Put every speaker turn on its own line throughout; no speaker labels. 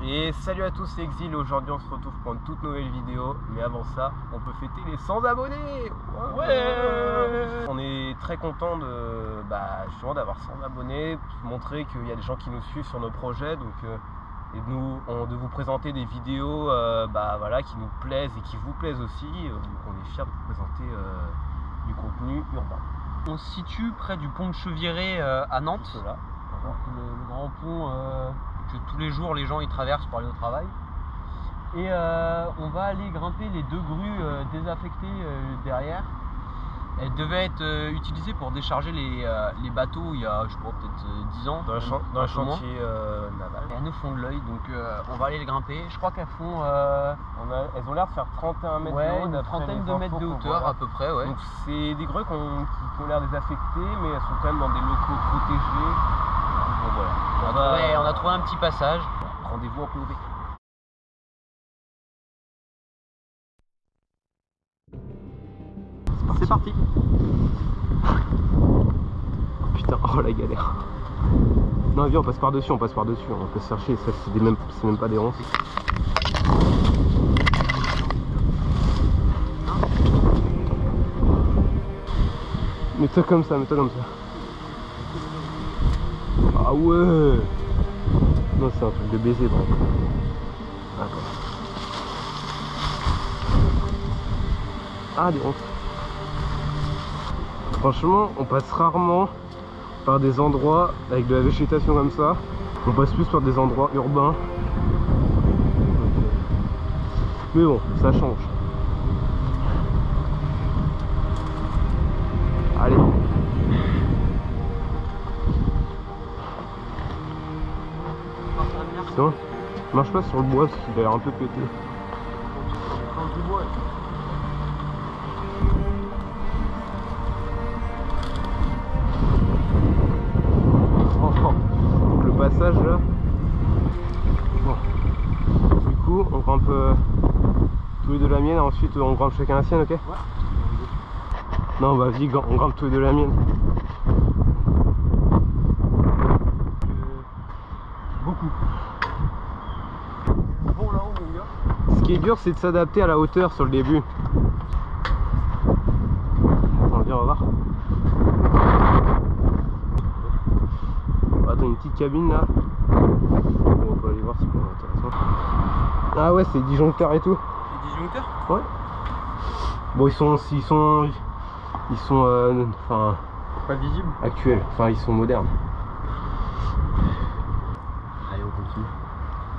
Et salut à tous, c'est Exil. Aujourd'hui on se retrouve pour une toute nouvelle vidéo. Mais avant ça, on peut fêter les 100 abonnés. Ouais. On est très content de justement d'avoir 100 abonnés, montrer qu'il y a des gens qui nous suivent sur nos projets. Donc et de vous présenter des vidéos voilà, qui nous plaisent et qui vous plaisent aussi. Donc on est fiers de vous présenter du contenu urbain.
On se situe près du pont de Chevierès à Nantes.
Là.
Le grand pont que tous les jours les gens y traversent pour aller au travail. Et on va aller grimper les deux grues désaffectées derrière. Elles devaient être utilisées pour décharger les bateaux il y a, je sais pas, peut-être 10 ans.
Dans un chantier naval.
Et elles nous font de l'œil, donc on va aller les grimper. Je crois qu'elles font...
elles ont l'air de faire 31 mètres de haut.
Une trentaine de mètres de hauteur à peu près. Ouais.
Donc c'est des grues qui ont l'air désaffectées, mais elles sont quand même dans des locaux protégés. Donc voilà.
On a trouvé un petit passage.
Rendez-vous en POV.
C'est parti.
Putain, oh la galère. Non viens, on passe par-dessus, on peut se chercher, ça c'est même pas des ronces. Mets-toi comme ça. Ah ouais. Non, c'est un truc de baiser, donc. D'accord. Ah, des ronces. Franchement, on passe rarement par des endroits avec de la végétation comme ça. On passe plus par des endroits urbains. Mais bon, ça change. Allez. Non, marche pas sur le bois parce qu'il a l'air un peu pété. Donc le passage là. Bon. Du coup, on grimpe tous les deux la mienne, ensuite on grimpe chacun la sienne, ok? Ouais. Non, bah vas-y, on grimpe tous les deux la mienne. Beaucoup. Bon là-haut mon gars. Ce qui est dur c'est de s'adapter à la hauteur sur le début. Attends, viens, on va voir. Attends, une petite cabine là. Bon, on peut aller voir, c'est pas intéressant. Ah ouais, c'est disjoncteur et tout.
C'est disjoncteur?
Ouais. Bon, ils sont enfin
pas visibles.
Actuels, enfin ils sont modernes.
Allez, on continue.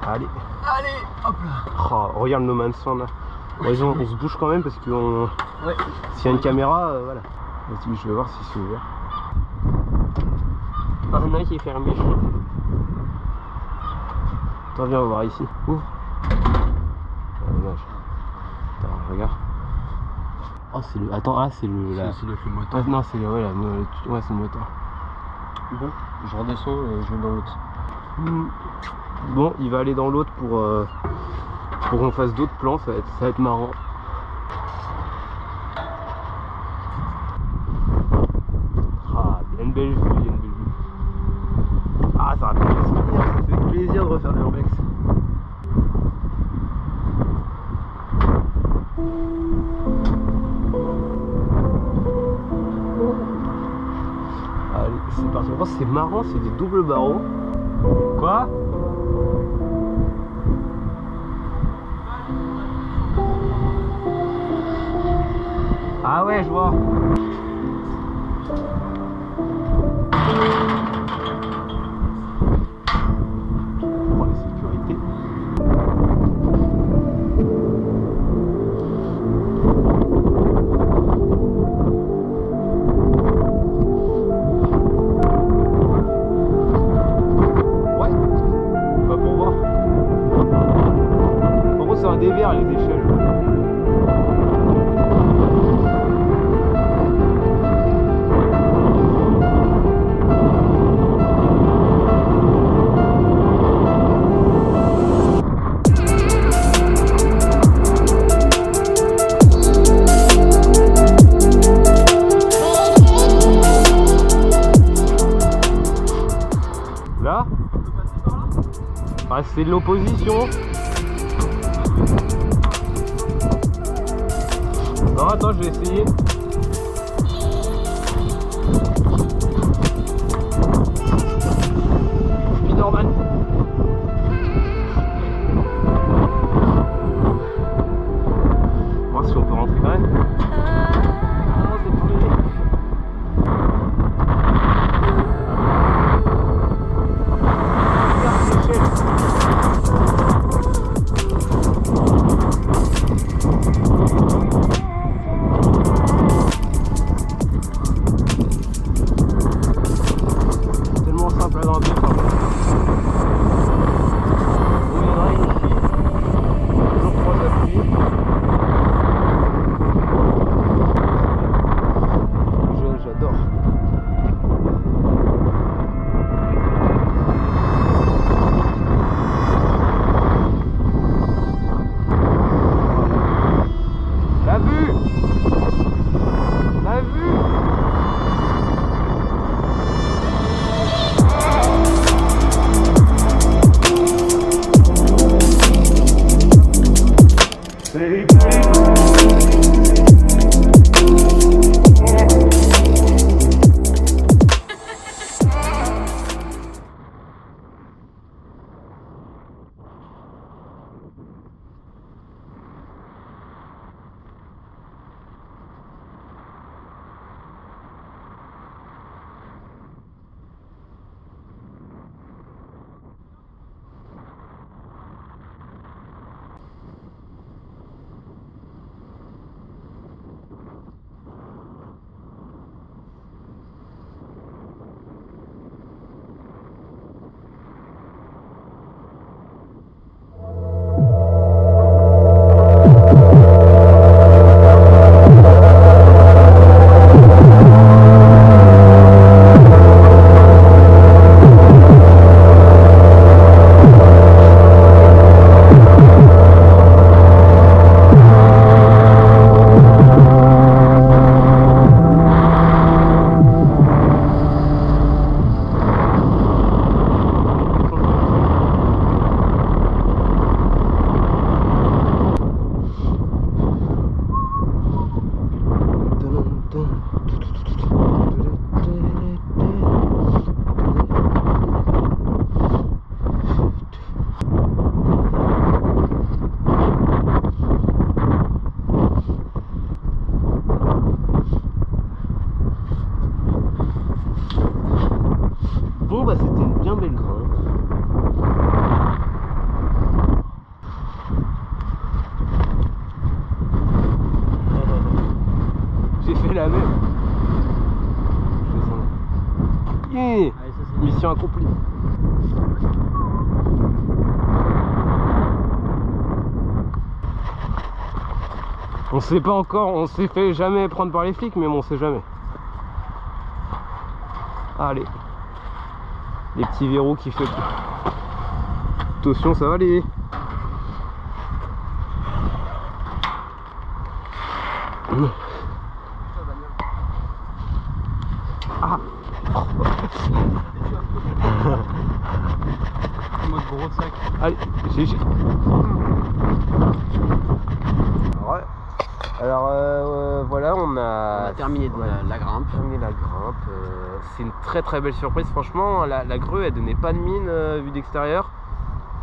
Allez,
hop là.
Oh, regarde No Man's Land là. On se bouge quand même parce que s'il y a une caméra, voilà. Vas-y, je vais voir si c'est ouvert. Ah non, qui est fermé. Attends, viens, on va voir ici. Ouvre. Oh, dommage. Attends, regarde. Oh, c'est le. Attends, ah, c'est le.
C'est le moteur.
Ah, non, c'est le. Ouais, c'est le moteur.
Bon, je redescends et je vais dans l'autre.
Bon, il va aller dans l'autre pour qu'on fasse d'autres plans, ça va être marrant. Ah, il y a une belle vue, Ah, ça fait plaisir de refaire l'urbex. Allez, c'est parti. Oh, c'est marrant, c'est des doubles barreaux. Quoi? Ah ouais, je vois. Pour la sécurité. Ouais. Bah pour voir. En gros, c'est un dévers les échelles. c'est de l'opposition. Alors attends, je vais essayer. Spider-Man. Voir si on peut rentrer quand même. Ah, c'est plus. Tellement simple à grimper. On viendra ici. Toujours 3 appuis. J'adore. La vue. La vue. Bon bah c'était une bien belle grimpe. J'ai fait la même. Je descends. Yeah. Mission accomplie. On sait pas encore, on s'est fait jamais prendre par les flics, mais bon, on sait jamais. Allez. Les petits verrous qui fait. Attention, ça va aller. Ah.
Mode gros sac.
Allez, j'ai. Ouais. Alors voilà, on a
terminé la grimpe.
C'est une très belle surprise, franchement. La grue elle donnait pas de mine vue d'extérieur,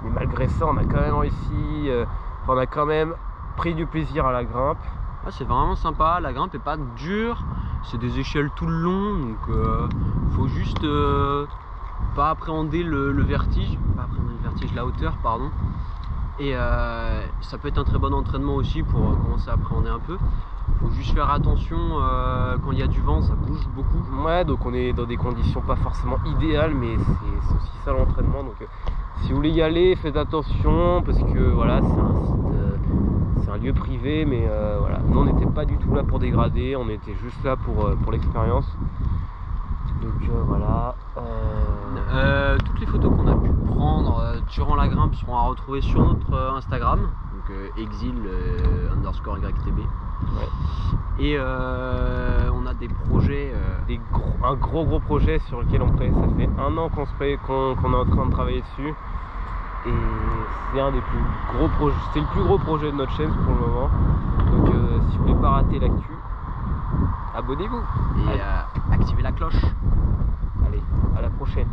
mais malgré ça on a quand même réussi, on a quand même pris du plaisir à la grimpe.
Ah, c'est vraiment sympa, la grimpe est pas dure, c'est des échelles tout le long, donc faut juste pas appréhender le vertige, la hauteur pardon. Et ça peut être un très bon entraînement aussi pour commencer à appréhender un peu. Faut juste faire attention, quand il y a du vent ça bouge beaucoup.
Ouais, donc on est dans des conditions pas forcément idéales, mais c'est aussi ça l'entraînement. Donc si vous voulez y aller, faites attention parce que voilà, c'est un lieu privé, mais voilà, nous on n'était pas du tout là pour dégrader, on était juste là pour l'expérience. Donc voilà.
Toutes les photos qu'on a pu prendre durant la grimpe seront à retrouver sur notre Instagram, donc exil_YTB.
Ouais.
Et on a des projets,
un gros projet sur lequel ça fait 1 an qu'on est en train de travailler dessus. Et c'est un des plus gros projets, c'est le plus gros projet de notre chaîne pour le moment. Donc si vous voulez pas rater l'actu, abonnez-vous
et activez la cloche.
Allez, à la prochaine.